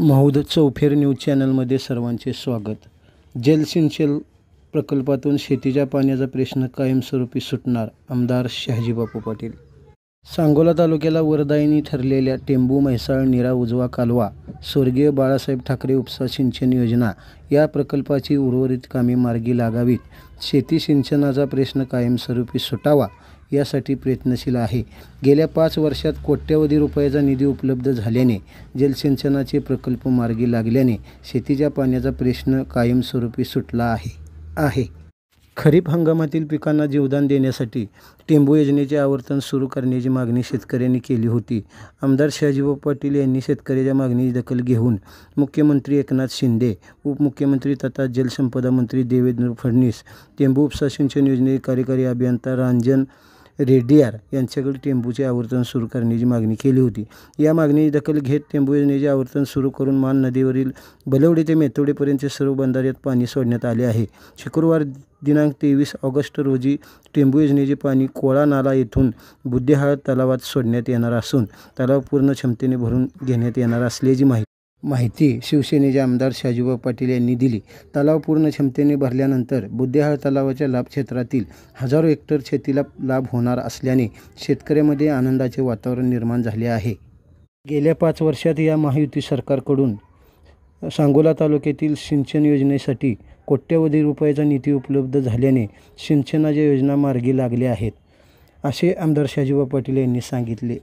महूद चौफेर न्यूज चॅनलमध्ये सर्वांचे स्वागत. जलसिंचन प्रकल्पातून शेतीच्या पाण्याचा प्रश्न कायमस्वरूपी सुटणार, आमदार शहाजीबापू पाटील. सांगोला तालुक्याला वरदायिनी ठरलेल्या टेंभू म्हैसाळ नीरा उजवा कालवा स्वर्गीय बाळासाहेब ठाकरे उपसा सिंचन योजना या प्रकल्पाची उर्वरित कामे मार्गी लागावीत, शेती सिंचनाचा प्रश्न कायमस्वरूपी सुटावा यासाठी प्रयत्नशील आहे. गेल्या 5 वर्षात कोट्यवधी रुपयाचा निधी उपलब्ध झाल्याने जलसिंचनाचे प्रकल्प मार्गी लागल्याने शेतीच्या पाण्याचा प्रश्न कायमस्वरूपी सुटला आहे. खरीप हंगामातील पिकांना जीवदान देण्यासाठी टेंभू योजनेचे आवर्तन सुरू करण्याची मागणी शेतकऱ्यांनी केली होती. आमदार शहाजीबापू पाटील यांनी शेतकऱ्याच्या मागणीची दखल घेऊन मुख्यमंत्री एकनाथ शिंदे, उपमुख्यमंत्री तथा जलसंपदा मंत्री देवेंद्र फडणवीस, टेंभू उपसा सिंचन योजनेचे कार्यकारी अभियंता रांजण रेड्डीयार यांच्याकडे टेंभूचे आवर्तन सुरू करण्याची मागणी केली होती. या मागणीची दखल घेत टेंभू योजनेचे आवर्तन सुरू करून मान नदीवरील बलवडी ते मेथोडेपर्यंतचे सर्व बंधाऱ्यात पाणी सोडण्यात आले आहे. शुक्रवार दिनांक 23 ऑगस्ट रोजी टेंभू योजनेचे पाणी कोळा नाला येथून बुद्धिहाळ तलावात सोडण्यात येणार असून तलाव पूर्ण क्षमतेने भरून घेण्यात येणार असल्याची माहिती शिवसेनेचे आमदार शहाजीबापू पाटील यांनी दिली. तलाव पूर्ण क्षमतेने भरल्यानंतर बुद्धिहाळ तलावाच्या लाभक्षेत्रातील हजारो हेक्टर शेतीला लाभ होणार असल्याने शेतकऱ्यांमध्ये आनंदाचे वातावरण निर्माण झाले आहे. गेल्या 5 वर्षात या महायुती सरकारकडून सांगोला तालुक्यातील सिंचन योजनेसाठी कोट्यवधी रुपयाचा निधी उपलब्ध झाल्याने सिंचनाच्या योजना मार्गी लागल्या आहेत, असे आमदार शहाजीबापू पाटील यांनी सांगितले.